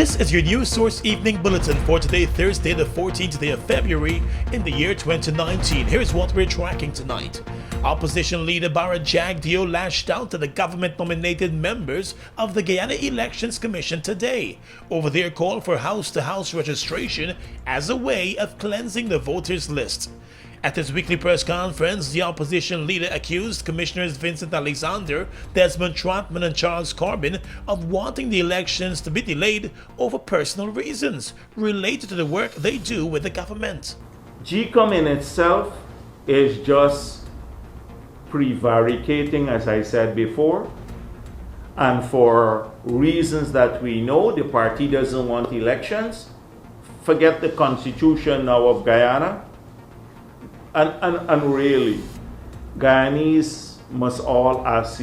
This is your News Source Evening Bulletin for today, Thursday, the 14th day of February in the year 2019. Here's what we're tracking tonight. Opposition leader Jagdeo lashed out at the government-nominated members of the Guyana Elections Commission today over their call for house-to-house registration as a way of cleansing the voters list. At his weekly press conference, the opposition leader accused Commissioners Vincent Alexander, Desmond Trotman, and Charles Corbin of wanting the elections to be delayed over personal reasons related to the work they do with the government. GECOM in itself is just prevaricating, as I said before, and for reasons that we know, the party doesn't want elections. Forget the constitution now of Guyana. And really, Guyanese must all ask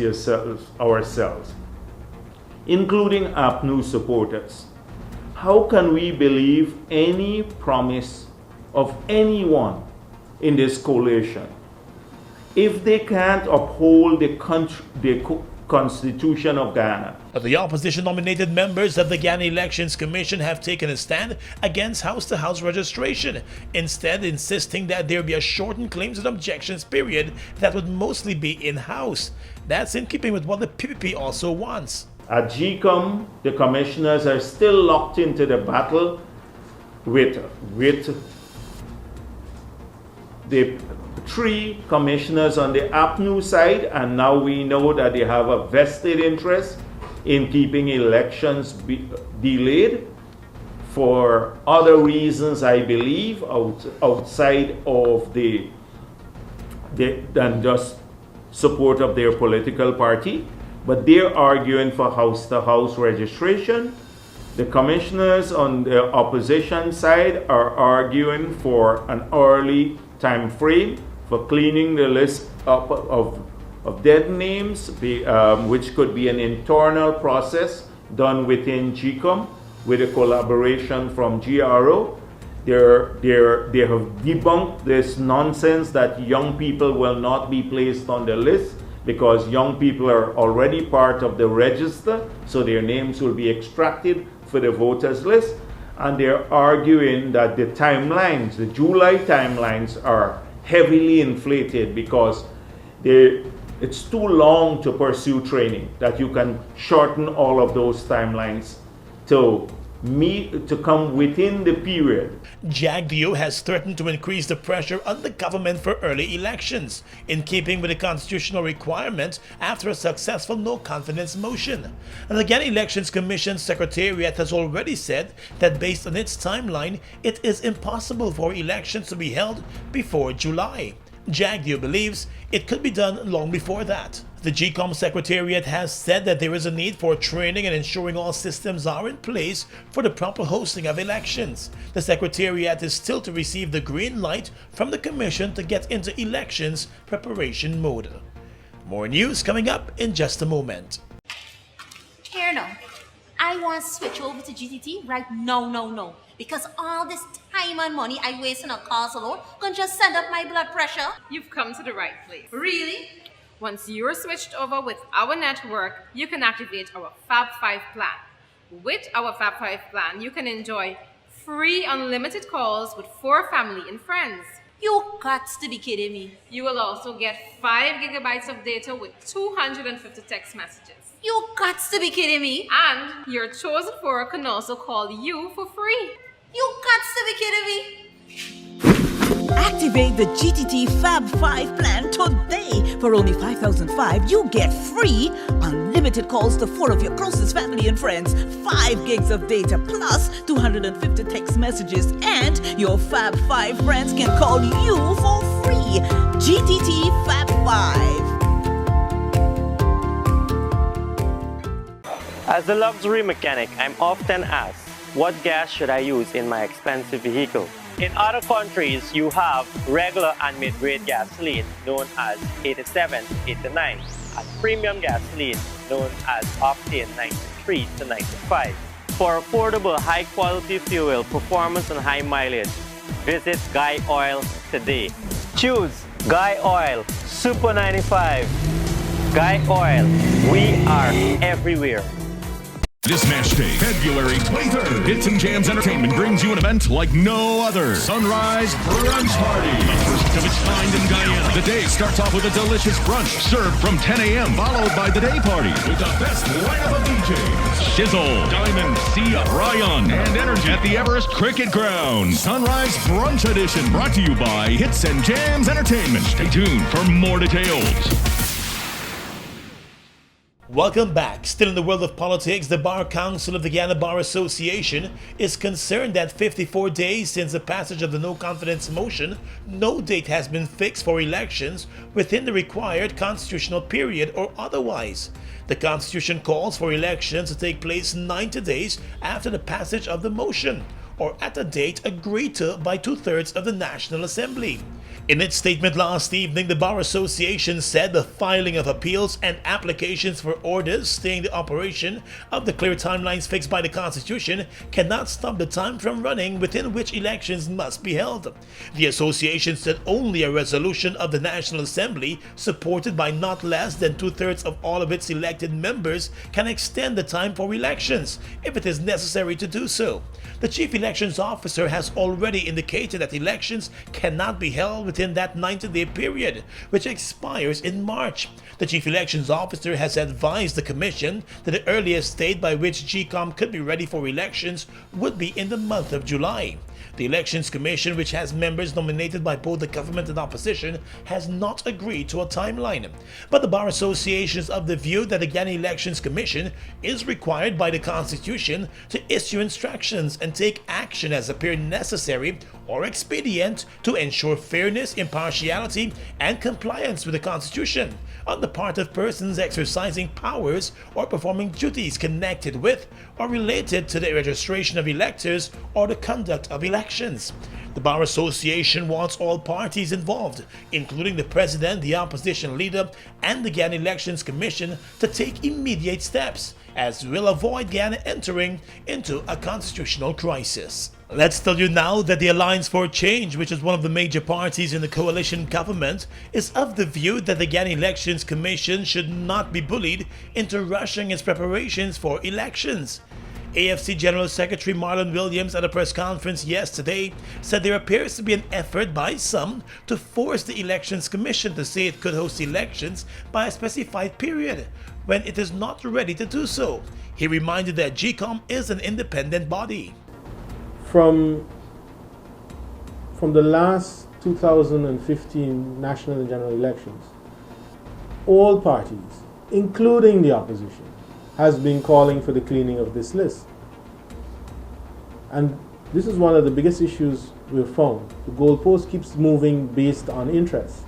ourselves, including APNU supporters, how can we believe any promise of anyone in this coalition if they can't uphold the Constitution of Guyana? The opposition-nominated members of the Guyana Elections Commission have taken a stand against house-to-house registration, instead insisting that there be a shortened claims and objections period that would mostly be in-house. That's in keeping with what the PPP also wants. At GECOM, the commissioners are still locked into the battle with the three commissioners on the APNU side, and now we know that they have a vested interest in keeping elections delayed for other reasons, I believe, outside of than just support of their political party. But they're arguing for house-to-house registration. The commissioners on the opposition side are arguing for an early time frame for cleaning the list up of dead names, which could be an internal process done within GECOM with a collaboration from GRO. They have debunked this nonsense that young people will not be placed on the list because young people are already part of the register, so their names will be extracted for the voters list. And they're arguing that the timelines, the July timelines, are heavily inflated because it's too long to pursue training, that you can shorten all of those timelines to come within the period. Jagdeo has threatened to increase the pressure on the government for early elections, in keeping with the constitutional requirement after a successful no-confidence motion. And the Guyana Elections Commission Secretariat has already said that based on its timeline, it is impossible for elections to be held before July. Jagdeo believes it could be done long before that. The GECOM Secretariat has said that there is a need for training and ensuring all systems are in place for the proper hosting of elections. The Secretariat is still to receive the green light from the Commission to get into elections preparation mode. More news coming up in just a moment. Here now, I want to switch over to GTT right now. Because all this time and money I waste on a calls alone can just send up my blood pressure. You've come to the right place. Really? Once you're switched over with our network, you can activate our Fab 5 plan. With our Fab 5 plan, you can enjoy free unlimited calls with 4 family and friends. You got to be kidding me. You will also get 5 gigabytes of data with 250 text messages. You got to be kidding me. And your chosen 4 can also call you for free. You got to be kidding me. Activate the GTT Fab 5 plan today. For only $5,005, you get free unlimited calls to 4 of your closest family and friends, 5 gigs of data plus 250 text messages, and your Fab 5 friends can call you for free. GTT Fab 5. As a luxury mechanic, I'm often asked, what gas should I use in my expensive vehicle? In other countries, you have regular and mid-grade gasoline known as 87, 89, and premium gasoline known as octane 93 to 95. For affordable, high-quality fuel, performance, and high mileage, visit Guy Oil today. Choose Guy Oil Super 95. Guy Oil, we are everywhere. This match day, February 23rd, Hits and Jams Entertainment brings you an event like no other. Sunrise Brunch Party. First of its kind in Guyana. The day starts off with a delicious brunch served from 10 a.m. followed by the day party with the best lineup of DJs. Shizzle, Diamond, Sia, Ryan, and Energy at the Everest Cricket Ground. Sunrise Brunch Edition brought to you by Hits and Jams Entertainment. Stay tuned for more details. Welcome back. Still in the world of politics, the Bar Council of the Guyana Bar Association is concerned that 54 days since the passage of the no confidence motion, no date has been fixed for elections within the required constitutional period or otherwise. The Constitution calls for elections to take place 90 days after the passage of the motion, or at a date agreed to by 2/3 of the National Assembly. In its statement last evening, the Bar Association said the filing of appeals and applications for orders staying the operation of the clear timelines fixed by the Constitution cannot stop the time from running within which elections must be held. The association said only a resolution of the National Assembly, supported by not less than 2/3 of all of its elected members, can extend the time for elections if it is necessary to do so. The Chief Elections Officer has already indicated that elections cannot be held within that 90-day period, which expires in March. The Chief Elections Officer has advised the Commission that the earliest date by which GECOM could be ready for elections would be in the month of July. The Elections Commission, which has members nominated by both the government and opposition, has not agreed to a timeline. But the Bar Association is of the view that the Guyana Elections Commission is required by the Constitution to issue instructions and take action as appear necessary or expedient to ensure fairness, impartiality, and compliance with the Constitution on the part of persons exercising powers or performing duties connected with or related to the registration of electors or the conduct of elections. The Bar Association wants all parties involved, including the President, the Opposition Leader, and the Guyana Elections Commission, to take immediate steps, as will avoid Guyana entering into a constitutional crisis. Let's tell you now that the Alliance for Change, which is one of the major parties in the coalition government, is of the view that the Guyana Elections Commission should not be bullied into rushing its preparations for elections. AFC General Secretary Marlon Williams at a press conference yesterday said there appears to be an effort by some to force the Elections Commission to say it could host elections by a specified period when it is not ready to do so. He reminded that GECOM is an independent body. From the last 2015 national and general elections, all parties, including the opposition, has been calling for the cleaning of this list. And this is one of the biggest issues we've found. The goalpost keeps moving based on interest.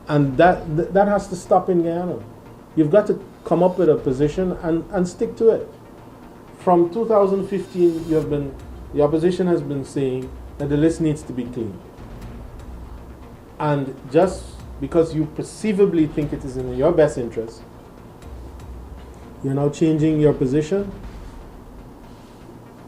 And that has to stop in Guyana. You've got to come up with a position and stick to it. From 2015, the opposition has been saying that the list needs to be cleaned. And just because you perceivably think it is in your best interest, you're now changing your position.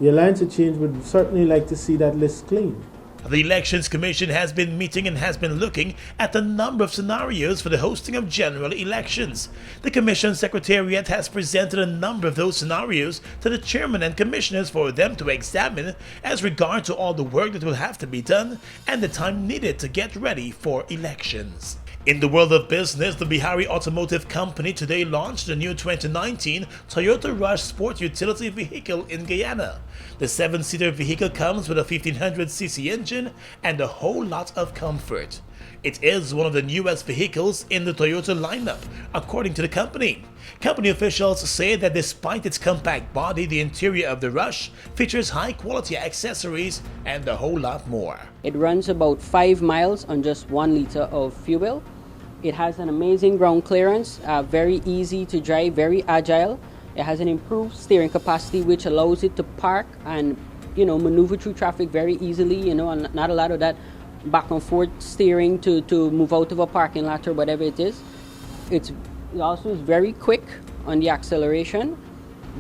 The Alliance of Change would certainly like to see that list cleaned. The Elections Commission has been meeting and has been looking at a number of scenarios for the hosting of general elections. The Commission Secretariat has presented a number of those scenarios to the chairman and commissioners for them to examine as regard to all the work that will have to be done and the time needed to get ready for elections. In the world of business, the Bihari Automotive Company today launched the new 2019 Toyota Rush Sport Utility Vehicle in Guyana. The 7-seater vehicle comes with a 1500cc engine and a whole lot of comfort. It is one of the newest vehicles in the Toyota lineup, according to the company. Company officials say that despite its compact body, the interior of the Rush features high-quality accessories and a whole lot more. It runs about 5 miles on just 1 liter of fuel. It has an amazing ground clearance, very easy to drive, very agile. It has an improved steering capacity which allows it to park and maneuver through traffic very easily, and not a lot of that back and forth steering to move out of a parking lot or whatever it is. It also is very quick on the acceleration.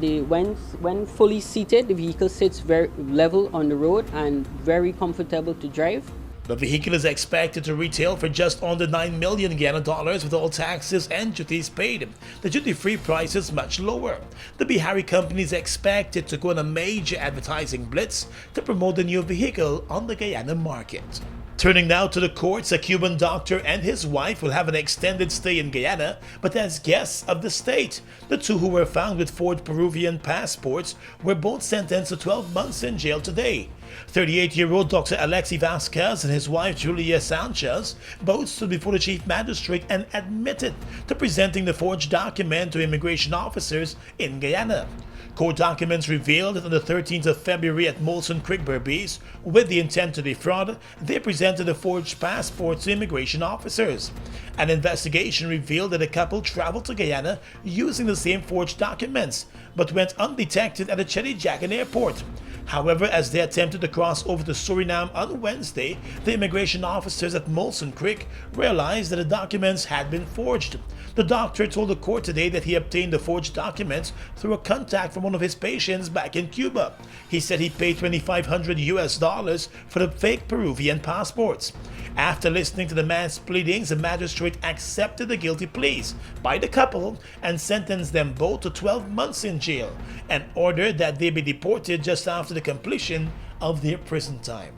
When fully seated, the vehicle sits very level on the road and very comfortable to drive. The vehicle is expected to retail for just under 9 million Guyana dollars with all taxes and duties paid. The duty-free price is much lower. The Bihari company is expected to go on a major advertising blitz to promote the new vehicle on the Guyana market. Turning now to the courts, a Cuban doctor and his wife will have an extended stay in Guyana, but as guests of the state. The two who were found with forged Peruvian passports were both sentenced to 12 months in jail today. 38-year-old Dr. Alexi Vasquez and his wife Julia Sanchez both stood before the chief magistrate and admitted to presenting the forged document to immigration officers in Guyana. Court documents revealed that on the 13th of February at Molson Creek, Berbice, with the intent to defraud, they presented the forged passports to immigration officers. An investigation revealed that the couple traveled to Guyana using the same forged documents, but went undetected at the Jagdeo airport. However, as they attempted to cross over to Suriname on Wednesday, the immigration officers at Molson Creek realized that the documents had been forged. The doctor told the court today that he obtained the forged documents through a contact from one of his patients back in Cuba. He said he paid $2,500 for the fake Peruvian passports. After listening to the man's pleadings, the magistrate accepted the guilty pleas by the couple and sentenced them both to 12 months in jail and ordered that they be deported just after the completion of their prison time.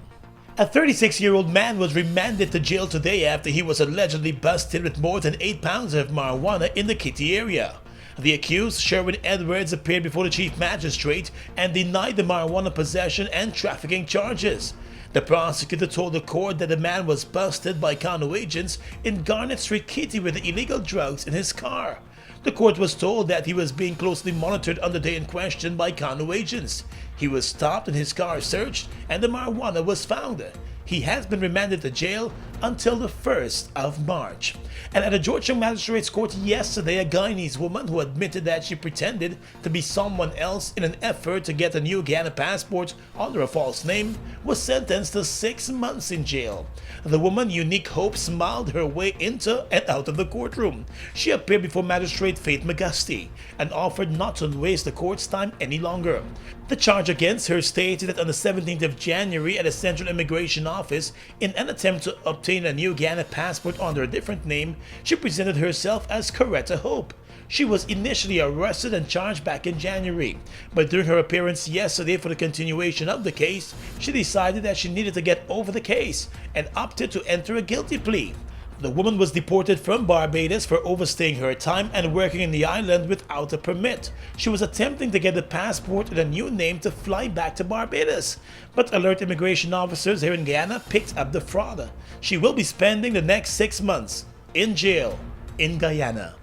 A 36-year-old man was remanded to jail today after he was allegedly busted with more than 8 pounds of marijuana in the Kitty area. The accused, Sherwin Edwards, appeared before the chief magistrate and denied the marijuana possession and trafficking charges. The prosecutor told the court that the man was busted by Kano agents in Garnet Street, Kitty with the illegal drugs in his car. The court was told that he was being closely monitored on the day in question by Kano agents. He was stopped and his car searched and the marijuana was found. He has been remanded to jail until the 1st of March. And at a Georgetown Magistrates Court yesterday, a Guyanese woman who admitted that she pretended to be someone else in an effort to get a new Guyana passport under a false name was sentenced to 6 months in jail. The woman, Unique Hope, smiled her way into and out of the courtroom. She appeared before Magistrate Faith McGusty and offered not to waste the court's time any longer. The charge against her stated that on the 17th of January at a Central Immigration Office, in an attempt to obtain a new Guyana passport under a different name, she presented herself as Coretta Hope. She was initially arrested and charged back in January, but during her appearance yesterday for the continuation of the case, she decided that she needed to get over the case and opted to enter a guilty plea. The woman was deported from Barbados for overstaying her time and working in the island without a permit. She was attempting to get a passport and a new name to fly back to Barbados, but alert immigration officers here in Guyana picked up the fraud. She will be spending the next 6 months in jail in Guyana.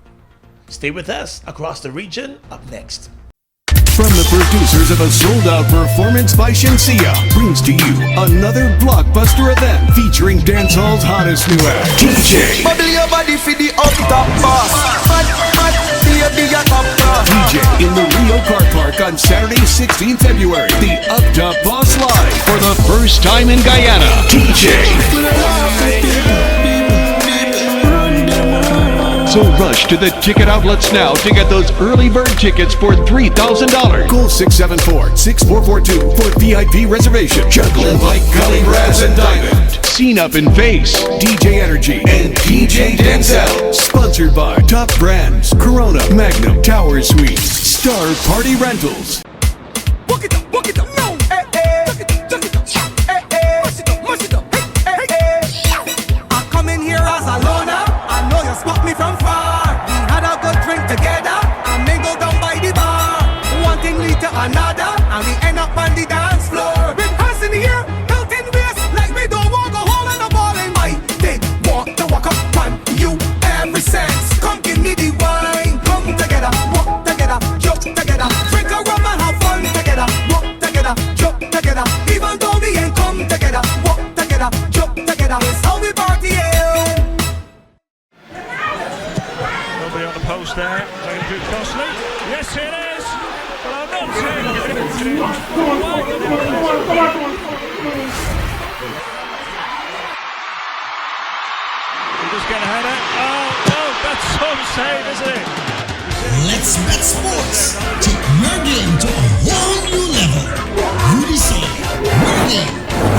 Stay with us. Across the region, up next. From the producers of a sold-out performance by Shensia, brings to you another blockbuster event featuring dancehall's hottest new act, DJ. Bubble your body for the up top boss. DJ in the Rio Car Park on Saturday, 16 February. The Up Top Boss Live for the first time in Guyana. DJ. So rush to the ticket outlets now to get those early bird tickets for $3,000. Call 674-6442 for VIP reservation. Juggling like Gully Brass and Diamond. Scene Up in Face, DJ Energy, and DJ Denzel. Sponsored by Top Brands, Corona, Magnum, Tower Suites, Star Party Rentals. Walk it up, no. Hey, hey. Tuck it up, hey, hey. Mash it up, hey, hey. I come in here as a loner. I know you spot me from far. We had a good drink together and mingle down by the bar. One thing lead to another, and we end up on the dance floor. With hands in the air, belt in waist, like we don't want a hole in the ball. And I did want to walk up on you every sense. Come give me the wine. Come together, walk together, jump together. Drink a rum and have fun together. Walk together, jump together. Even though we ain't come together, walk together, jump together. It's how we party. On the post there, going to do costly. Yes, it is. But I'm not saying it. We're just going to head it. Oh, no, that's some save, isn't it? Let's Bet Sports. Take your game to a whole new level. You decide. Your game,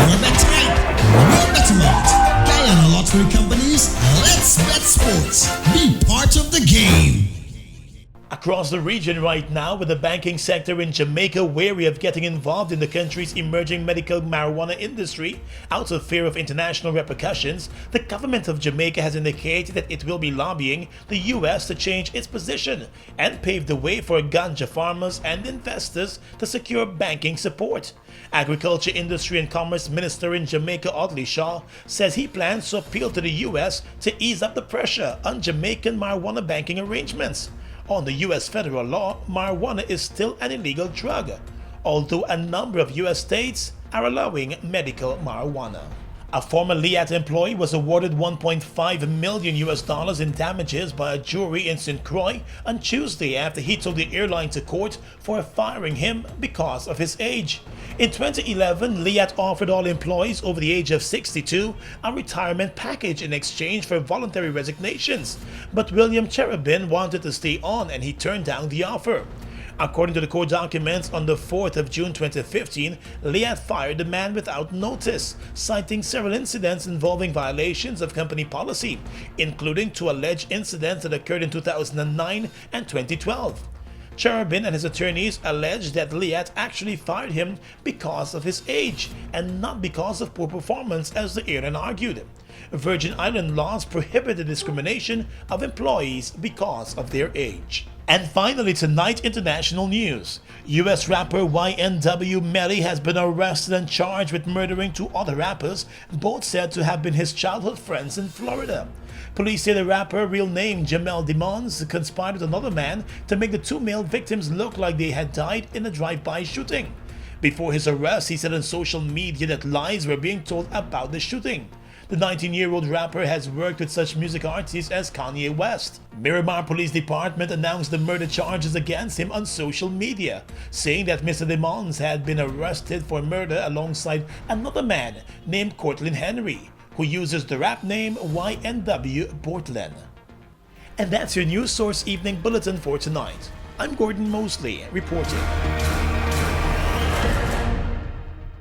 your bet type, your bet amount. Guyana Lottery Companies, let's bet sports. Be part of the game. Across the region right now, with the banking sector in Jamaica wary of getting involved in the country's emerging medical marijuana industry out of fear of international repercussions, the government of Jamaica has indicated that it will be lobbying the US to change its position and pave the way for ganja farmers and investors to secure banking support. Agriculture, Industry and Commerce Minister in Jamaica, Audley Shaw, says he plans to appeal to the US to ease up the pressure on Jamaican marijuana banking arrangements. On the U.S. federal law, marijuana is still an illegal drug, although a number of U.S. states are allowing medical marijuana. A former LIAT employee was awarded $1.5 million in damages by a jury in St. Croix on Tuesday after he took the airline to court for firing him because of his age. In 2011, LIAT offered all employees over the age of 62 a retirement package in exchange for voluntary resignations, but William Cherubin wanted to stay on and he turned down the offer. According to the court documents, on the 4th of June 2015, LIAT fired the man without notice, citing several incidents involving violations of company policy, including 2 alleged incidents that occurred in 2009 and 2012. Cherubin and his attorneys alleged that LIAT actually fired him because of his age and not because of poor performance, as the airline argued. Virgin Island laws prohibit the discrimination of employees because of their age. And finally, tonight, international news. US rapper YNW Melly has been arrested and charged with murdering 2 other rappers, both said to have been his childhood friends in Florida. Police say the rapper, real name Jamel Demons, conspired with another man to make the 2 male victims look like they had died in a drive-by shooting. Before his arrest, he said on social media that lies were being told about the shooting. The 19-year-old rapper has worked with such music artists as Kanye West. Miramar Police Department announced the murder charges against him on social media, saying that Mr. Demons had been arrested for murder alongside another man named Cortland Henry, who uses the rap name YNW Portland. And that's your News Source Evening Bulletin for tonight. I'm Gordon Mosley, reporting.